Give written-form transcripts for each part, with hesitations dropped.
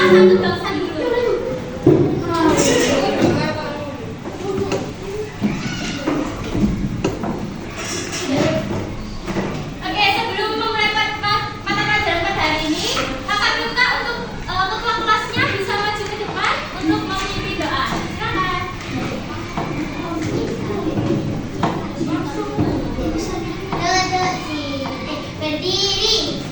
satu bangsa dulu. Oke, sebelum memulai mata pelajaran pada hari ini, kakak minta untuk ketua kelasnya bisa maju ke depan untuk memimpin doa. Silakan. Berdiri.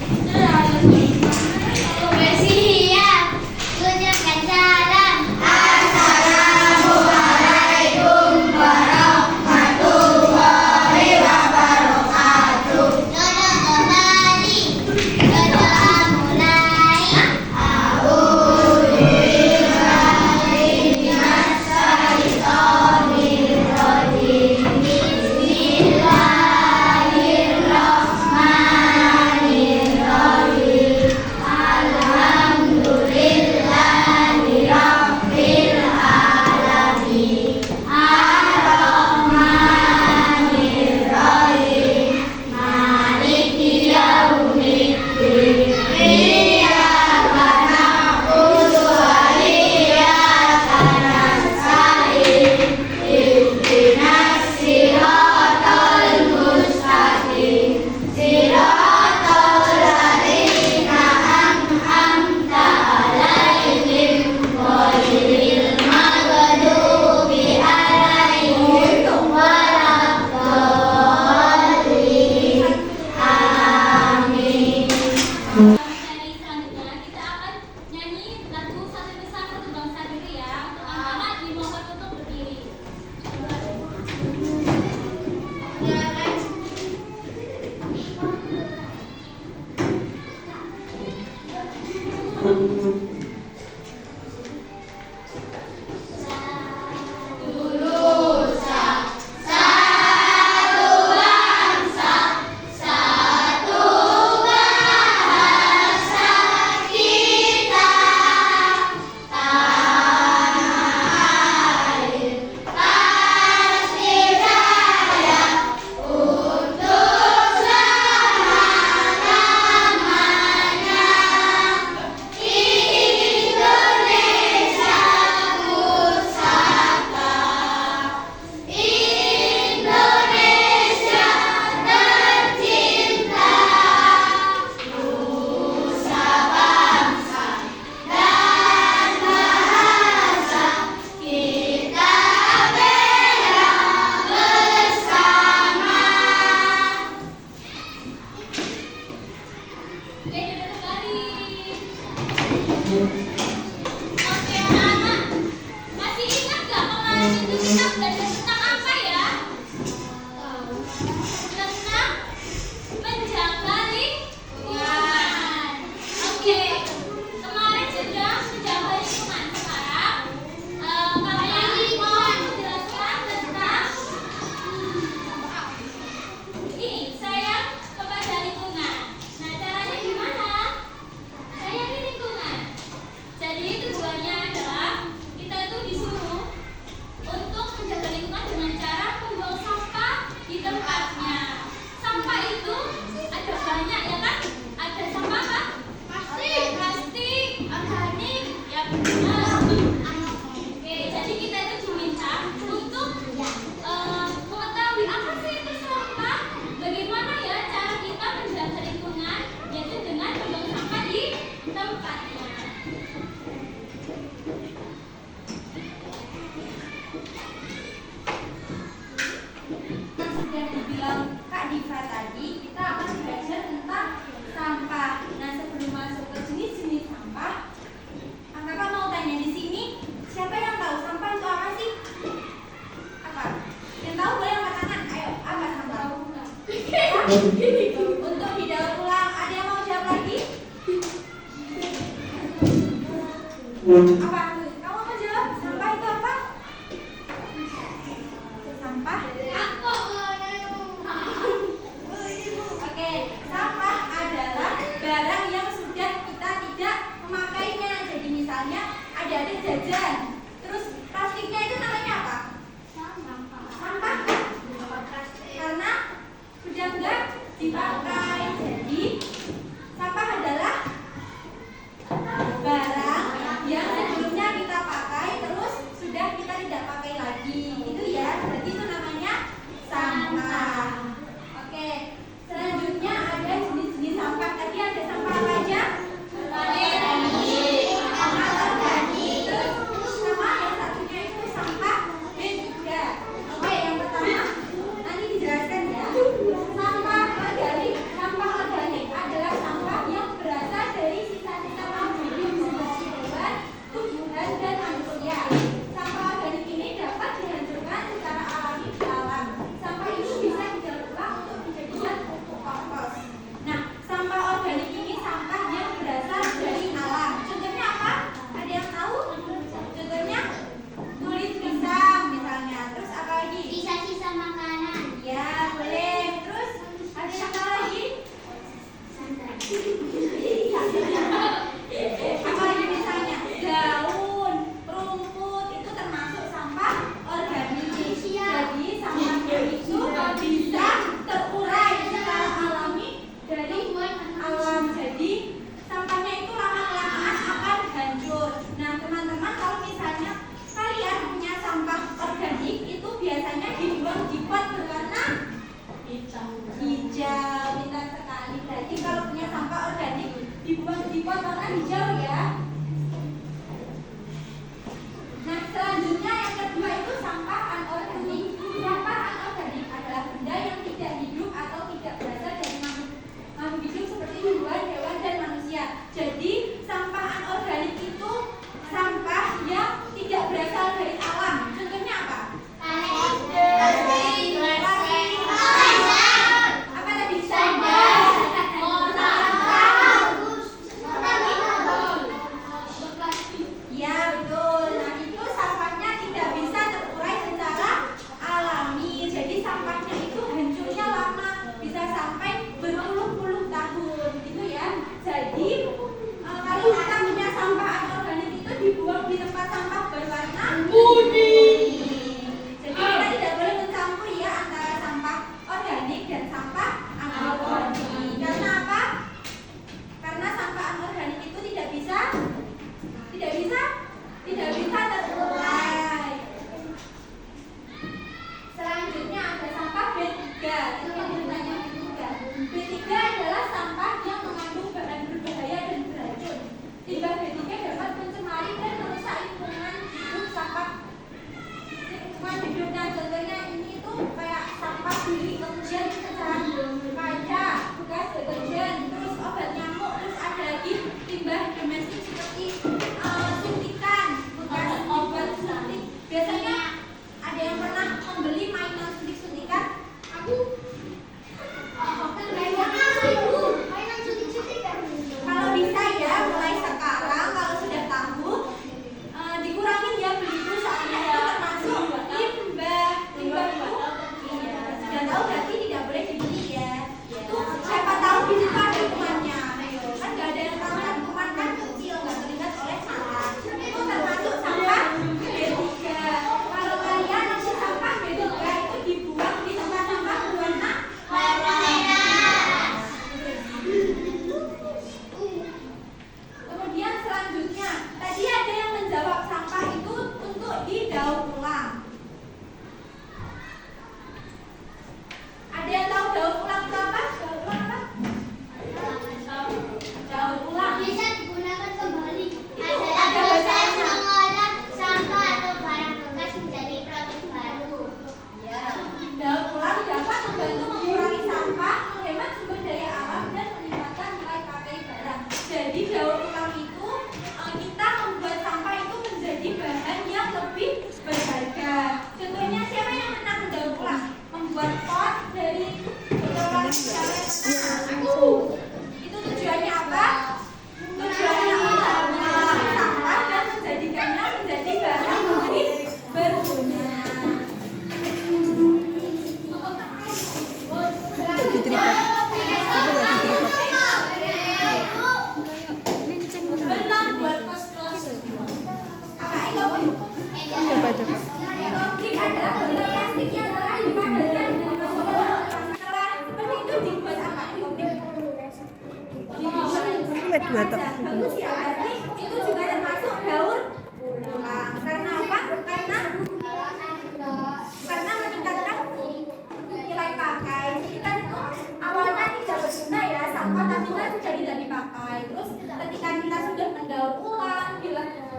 Bersiap. Ucapkan salam. Assalamualaikum warahmatullahi wabarakatuh. Doa kembali. Doa mulai. A'udzubillahi minasyaitonirrajim. Bismillahirrahmanirrahim. Alhamdulillahi rabbil alamin. Ar-Rahmanir-Rahim. Maliki yaumiddin. Iyyaka na'budu wa iyyaka nasta'in. Ihdinas siratal mustaqim. Siratal ladzina an'amta 'alaihim ghairil maghdubi 'alaihim waladdallin. Amin. Dari selanjutnya kita akan nyanyi lagu Satu Besar Satu Bangsa dulu ya. Untuk anak-anak dimohon untuk berdiri. Oke, duduk kembali. Oke, anak-anak. Masih ingat gak kemarin itu kita belajar tentang apa ya? Tentang menjaga lingkungan. Oke, kemarin sudah menjaga lingkungan. Sekarang kalian mau menjelaskan tentang ini, sayang kepada lingkungan. Nah, caranya gimana? Sayangi lingkungan. Jadi tujuannya adalah kita itu disuruh untuk menjaga lingkungan dengan cara membuang sampah di tempatnya. Sampah itu ada banyak ya kan? Ada sampah apa? Plastik, organik, ya benar. Oke, jadi kita itu diminta untuk mengetahui apa sih itu sampah, bagaimana ya cara kita menjaga lingkungan, yaitu dengan membuang sampah di tempatnya. Sudah dibilang Kak Diva tadi, kita akan belajar tentang sampah. Nah, sebelum masuk ke jenis-jenis sampah, kakak mau tanya di sini, siapa yang tahu sampah itu apa sih? Apa? Yang tahu boleh angkat tangan. Ayo, apa sampah? Untuk didaur ulang, ada yang mau jawab lagi? Apa? Kamu mau jawab? Sampah itu apa? Sampah? Oke, sampah adalah barang yang sudah kita tidak memakainya. Jadi misalnya ada jajan, terus plastiknya itu namanya apa? Sampah. Karena sudah enggak dipakai. Jadi sampah adalah barang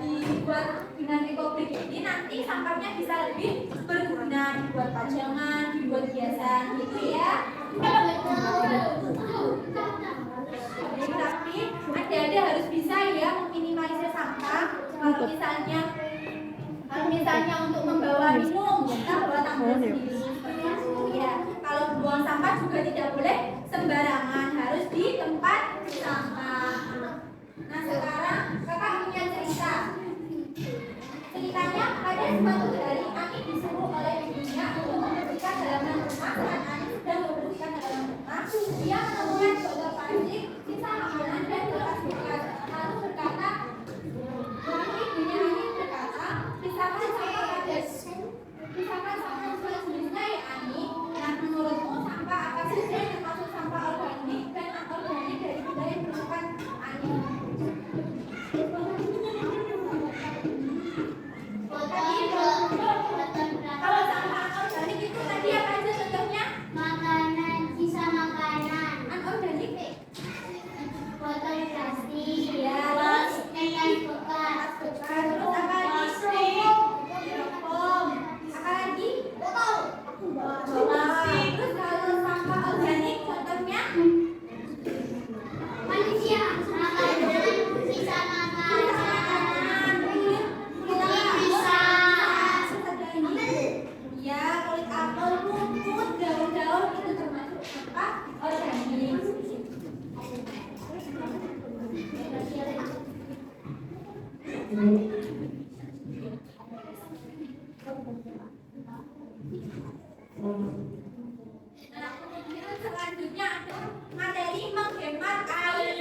dibuat dengan ekobrik ini nanti sampahnya bisa lebih berguna, dibuat pajangan, dibuat hiasan gitu ya. Tapi adik-adik harus bisa ya meminimalisir sampah. Kalau misalnya untuk membawa minum, kita bawa tumbler sendiri seperti itu ya. Kalau buang sampah juga tidak boleh sembarangan, harus di tempat sampah. Nah sekarang kakak punya cerita. Ceritanya pada suatu hari Ani disuruh oleh ibunya untuk membersihkan halaman rumah. Saat Ani sedang membersihkan halaman rumah, dia menemukan botol plastik, sisa makanan dan bekas-bekas. Lalu berkata, ibunya Ani berkata, pisahkan sampah sejenisnya ya Ani. Nah menurutmu sampah apa saja yang termasuk sampah organik dan anorganik dari benda yang ditemukan Ani? Kalau sampah anorganik itu tadi apa aja contohnya? Makanan, sisa makanan, Anorganik botol plastik, ya, bekas bekas, terus apa lagi? Styrofoam. Apa lagi? botol, Terus kalau sampah organik contohnya? manusia, makanan, sisa makanan, Kulit pisang, ya, kulit apel, rumput, daun-daun itu termasuk sampah organik. Nah, kemudian selanjutnya ada materi menghemat air.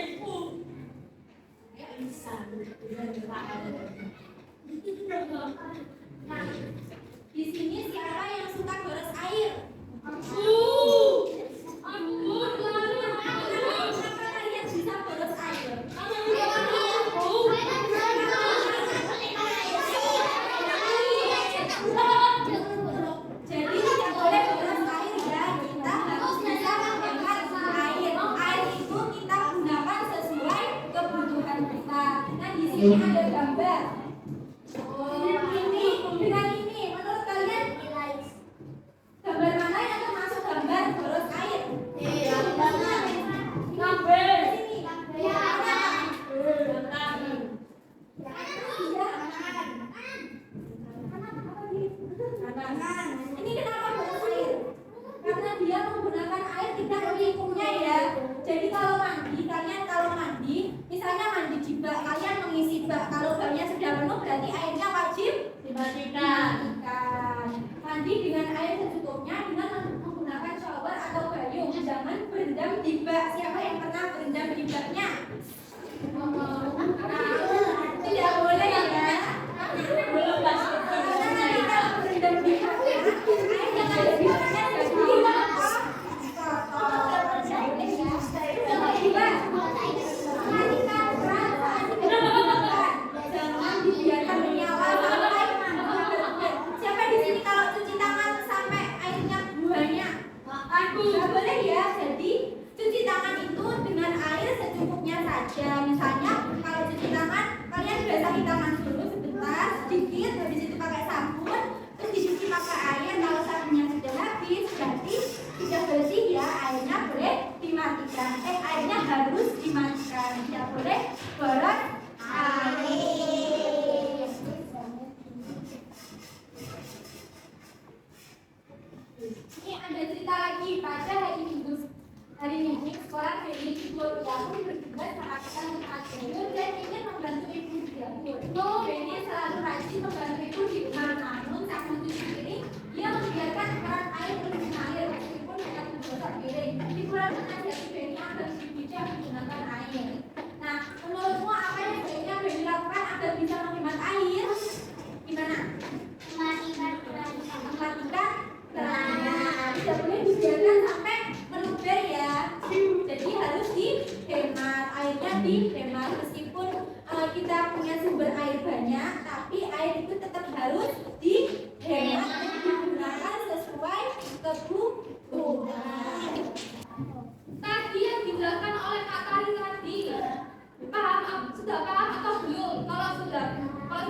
Nah, di sini siapa yang suka boros air? Kenapa kalian bisa boros air? Jadi tidak boleh boros air ya. Kita harus bisa menghemat air. Air itu kita gunakan sesuai kebutuhan kita. Nah di sini ada gambar. Ini dengan ini. Menurut kalian gambar mana yang termasuk gambar boros air? Gambar ini. Ini kenapa boros air? Karena dia menggunakan air tidak melingkupnya ya. Jadi kalau mandi, misalnya mandi di bak, kalian mengisi bak. Kalau baknya sudah penuh berarti airnya wajib dimatikan. Mandi dengan air secukupnya dengan menggunakan shower atau gayung. Jangan berendam di bak. Siapa yang pernah berendam di baknya? Tidak boleh ya. Karena kita berendam di baknya, air yang ada di baknya jadi kotor. Matikan keran saat digunakan. Jangan dibiarkan menyala sampai mati. Siapa di sini kalau cuci tangan sampai airnya banyak? Nggak boleh ya. Jadi cuci tangan itu dengan air secukupnya saja. Misalnya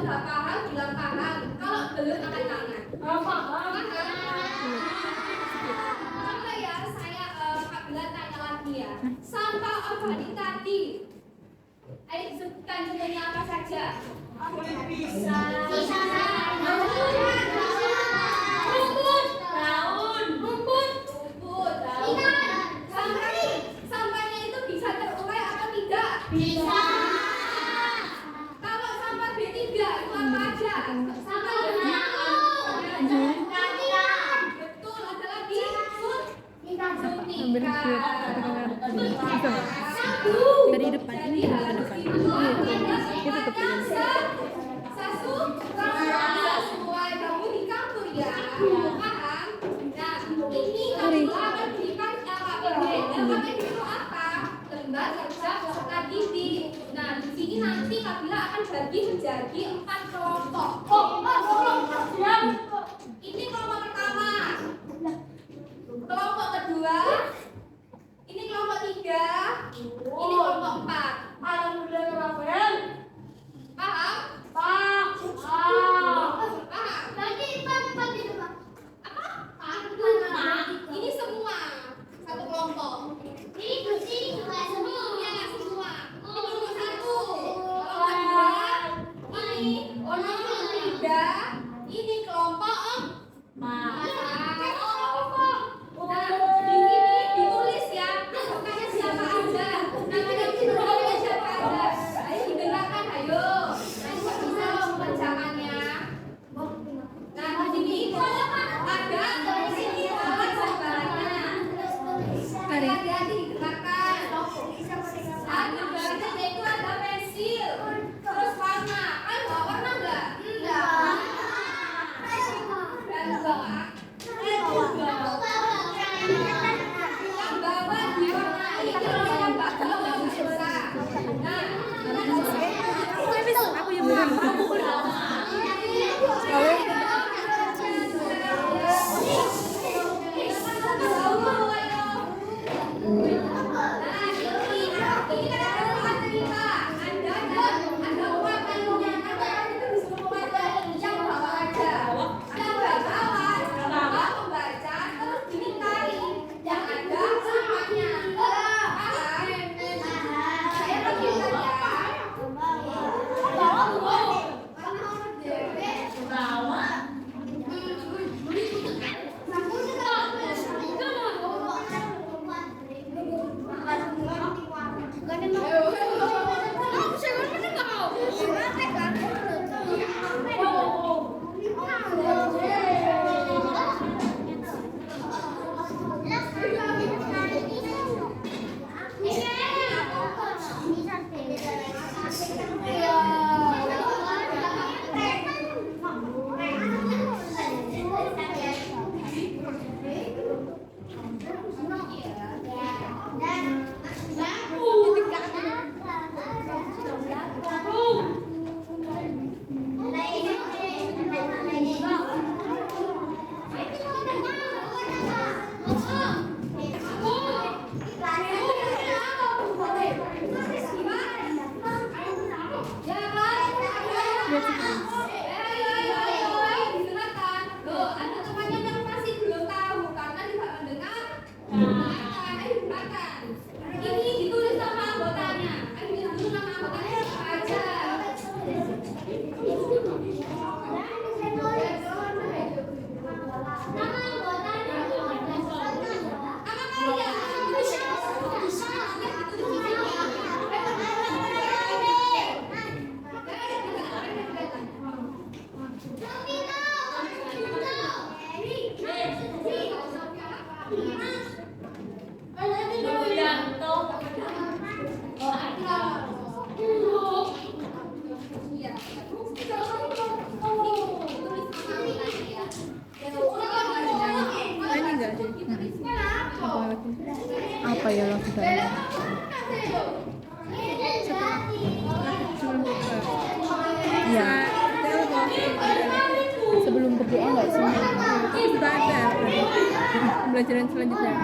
sudah paham, bilang paham. Kalau belum angkat tangan. Paham? Coba ya, saya Kak Bila tanya lagi ya. Sampah organik tadi. Ayo sebutkan contohnya apa saja. Sisa Rumput, daun. Sampahnya itu bisa terurai atau tidak? bisa Kalau sampah B3 itu apa aja? Sampah betul, ada lagi suntikan. Dari depan ini ke depan. Itu tepi. Sesuai kamu di kantor ya, paham? Nah, ini kamu akan berikan LKPD. LKPD itu apa? Lembar kerja peserta didik. Nah, di sini nanti Kabila akan bagi menjadi 4 kelompok. Ini kelompok pertama, kelompok kedua, ini kelompok 3, ini kelompok 4. Paham? Paham. Ini semua satu kelompok. Iya, semua. Ini kelompok 1, kelompok 2, ini kelompok 3, ini kelompok 4. Nah, di sini ditulis ya, namanya siapa aja. Namanya ditulis siapa aja. Ayo didengarkan, ayo. Nanti bisa loh mengerjakannya. Nah, di sini ada sini alat gambarannya. Hati-hati didengarkan. Ada gambarannya yaitu ada pensil, terus warna. Kan bawa warna enggak? Enggak. Dan bawa. Yang bawa diwarnai kalau yang bawa nggak bisa. Nah, Aku yang bilang. Apa ya lagu saya? Iya. Sebelum berdoa nggak sih? Sudah ada. Pembelajaran selanjutnya.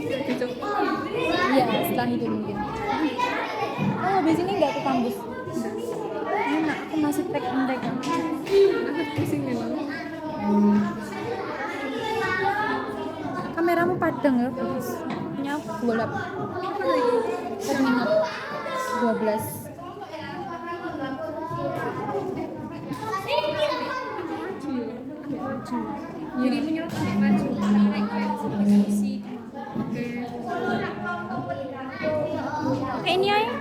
Cocok. Iya, setelah itu mungkin. Oh, habis ini nggak ke kampus? Enak, aku masih tek. Pusing memang. Kameramu padang ya, bagus. Punya aku 28 per minut 12. Jadi menyerot sampai maju. Naik posisi. Kayak ini aja.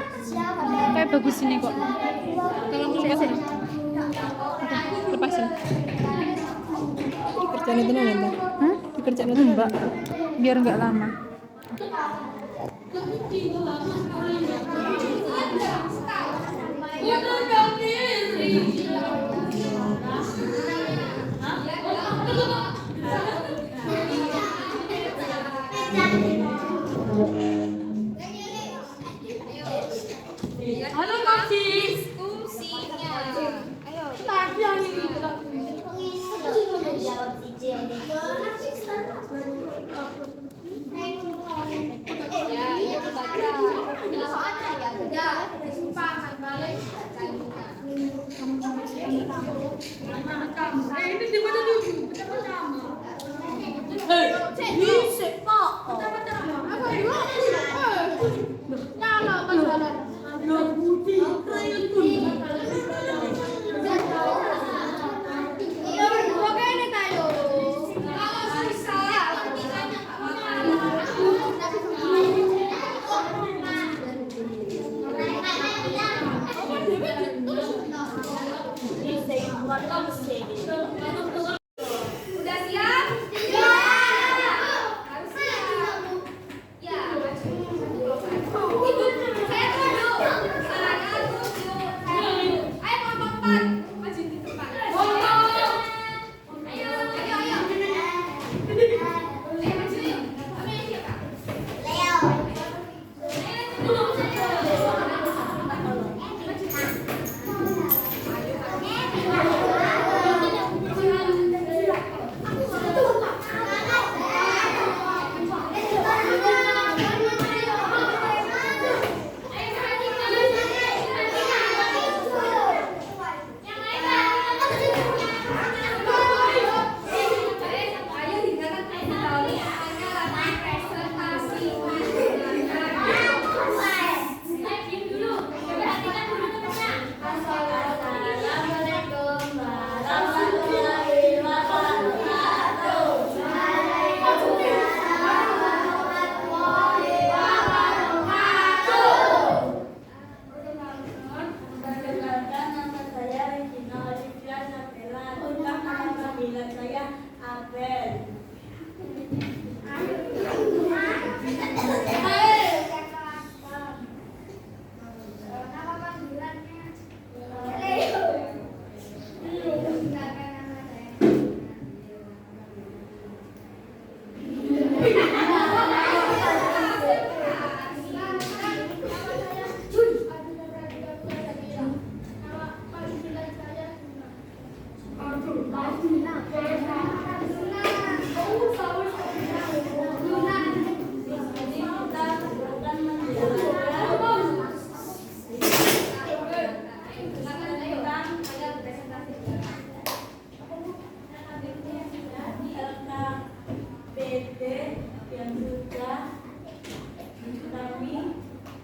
Kayak bagus ini kok. Tolong Lepasin. Lepasin. Kerjaan itu nanti. Kerjaan itu Enggak. Biar enggak lama. Halo Kak diskusinya. Ayo. Ya, iya baca. Ini di mana tuh? Udah siap? Ya. Harus siap. Ya, maju. Saya dulu. Saya dulu. Ayo lompat. Maju di depan. Ayo, ayo, ayo. Ayo maju yuk.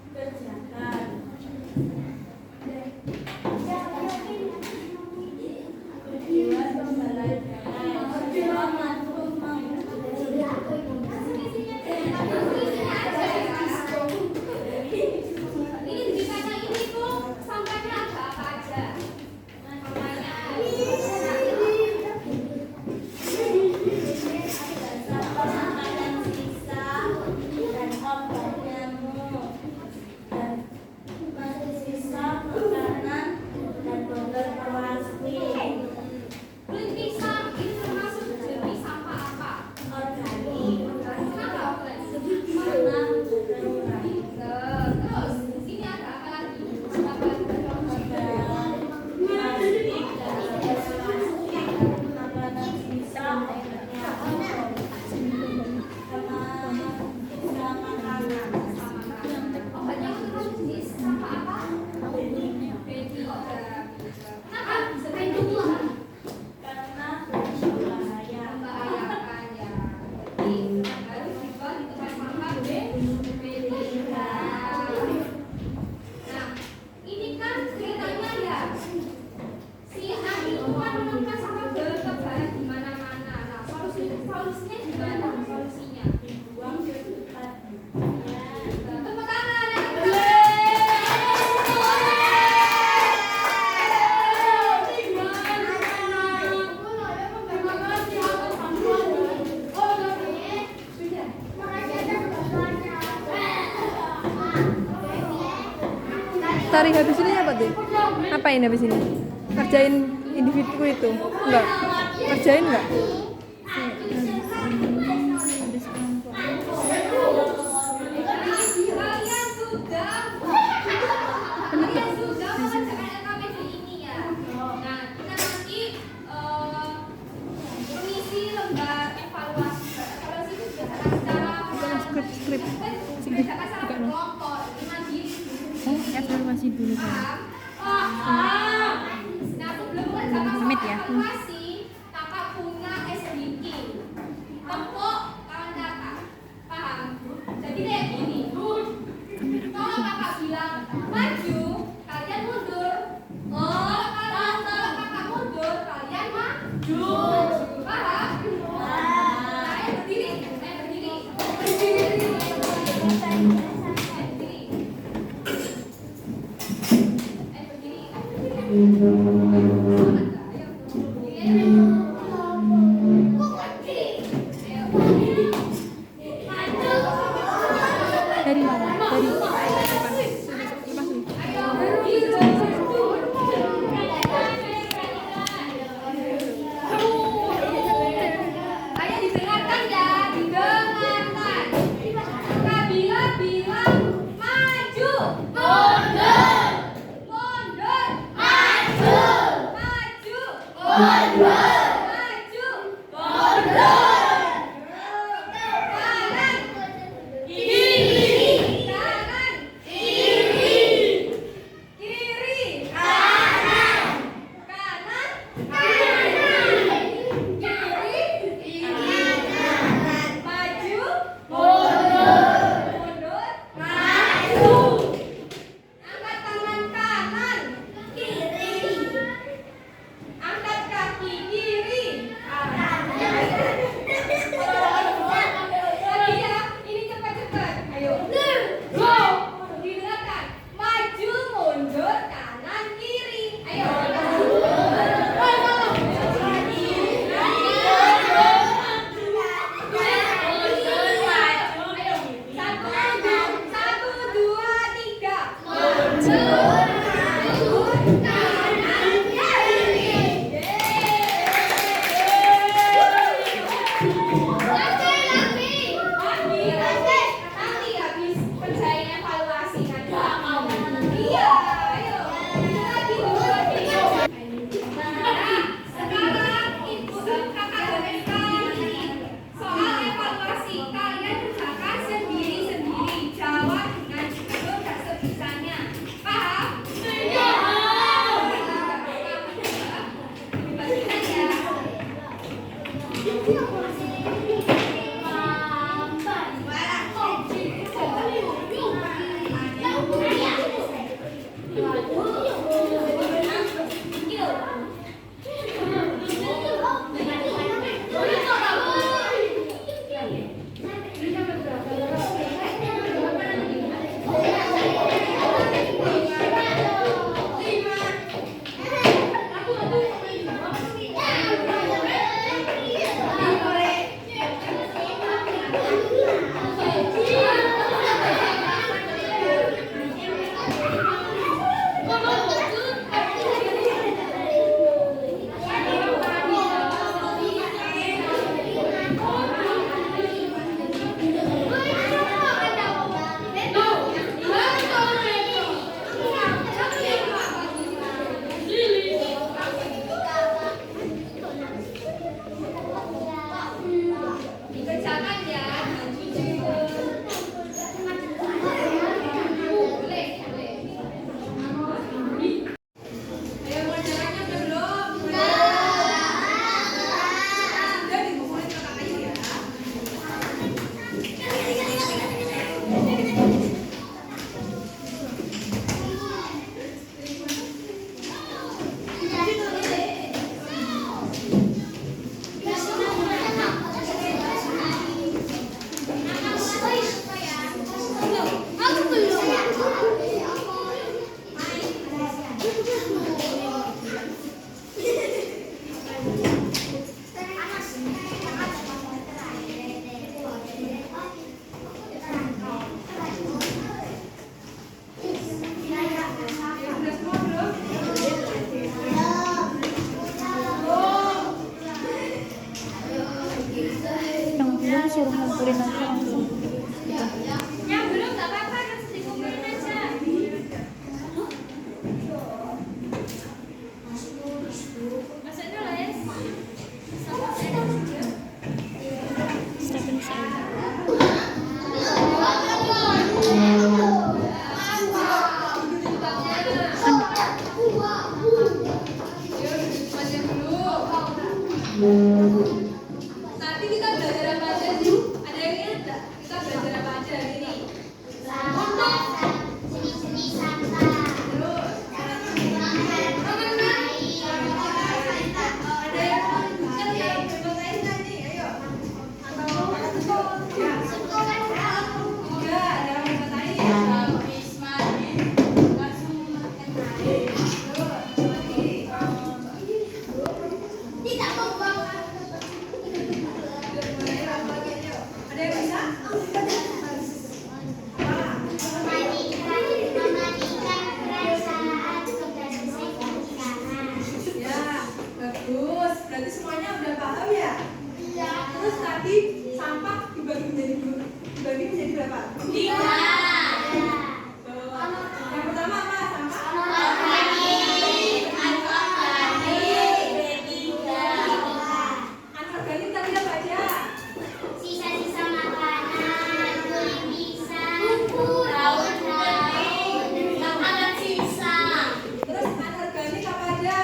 Ambil siapa? Dewan Pembelajaran Tarik habis ini apa tuh? Apain habis ini? Kerjain individu itu? Enggak? Kerjain enggak? Habis kelompok. Kalian sudah mengerjakan LKPD ini ya. Nah, kita nanti mengisi lembar evaluasi. Evaluasi itu biasakan secara Skrip. biasakan secara berkelompok. Jadi mandiri. Evaluasi dulu kan. Nah, sebelum mengerjakan Pamit ya. evaluasi, kakak punya SDK. Tepuk kawan kakak. Paham? Jadi kayak gini. Kalau kakak bilang maju, kalian mundur. Kalau kakak mundur, kalian maju. Paham? Saya berdiri. Dari mana? Dari Ayo didengarkan ya, didengarkan. Kabila bilang maju. Mundur. Mundur. Maju. Maju. Mundur. Maju. Mundur. Kanan. Kiri. Kanan. Kiri. Kiri. Kanan. Kanan. Kiri. Maju. Mundur. Maju. Angkat tangan kanan. Kiri. Angkat kaki kiri. suruh ngumpulin aja langsung. Yang belum nggak apa-apa, harus dikumpulin aja. Masuk dulu ya. Sama saya juga. Stepping stone. Nanti kita belajar apa aja sih? Ada yang ingat nggak? Kita belajar apa aja hari ini? Terus? Ada yang kan yang bermain tadi, ayo. Enggak, ada yang bermain ya. Ada yang bisa? Ya, bagus. Berarti semuanya udah paham ya? Iya. Terus tadi sampah dibagi menjadi berapa? 3. Yang pertama apa? Sampah anorganik tadi apa aja? Sisa-sisa makanan, kulit pisang, daun makanan sisa. Terus anorganik apa aja?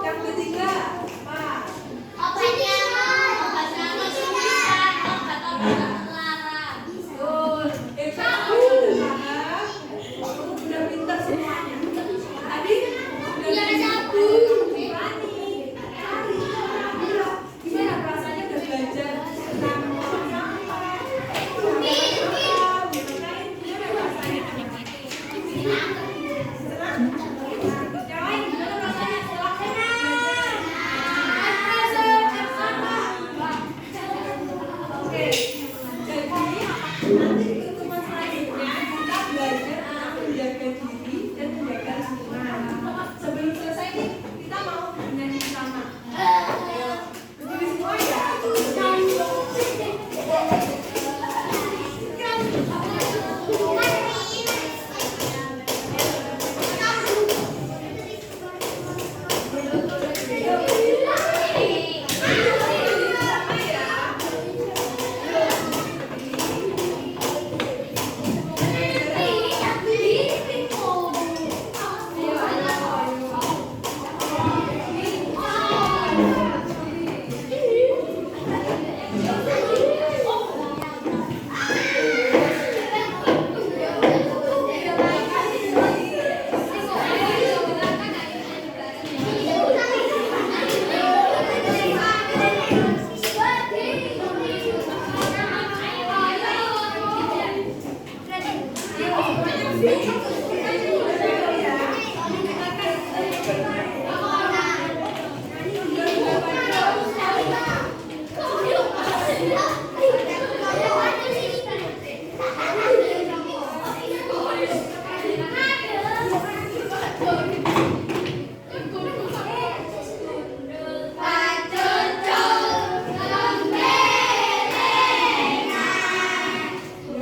Yang ketiga apa? Obat nyamuk, obat bisa, obat-obat terlarang. Betul. Udah paham? Udah pintar semuanya. Tadi udah Iya, sabu. Rani, Ari, Mira, gimana perasaannya udah belajar tentang sampah? Gimana perasaannya? Senang? Yang lain gimana perasaannya setelah belajar? Oke, jadi nanti di pertemuan selanjutnya kita belajar tentang menjaga diri dan menjaga lingkungan. Sebelum selesai nih, kita mau nyanyi bersama. Berdiri semua ya.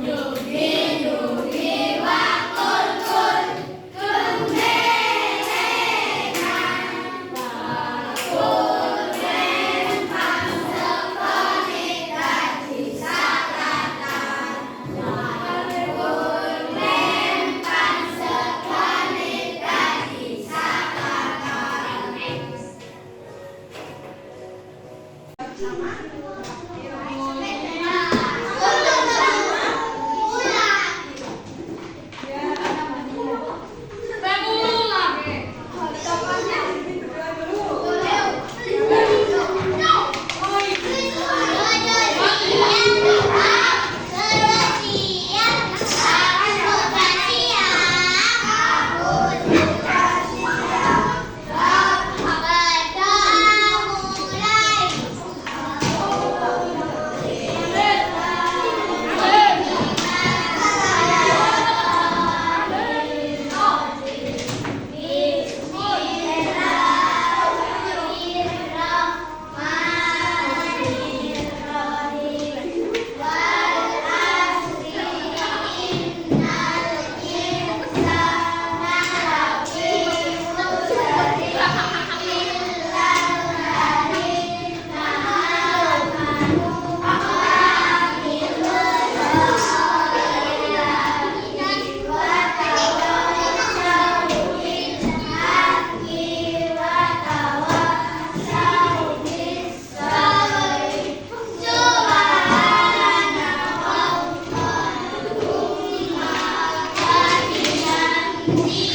Yuki, yuki, wakul, Thank you.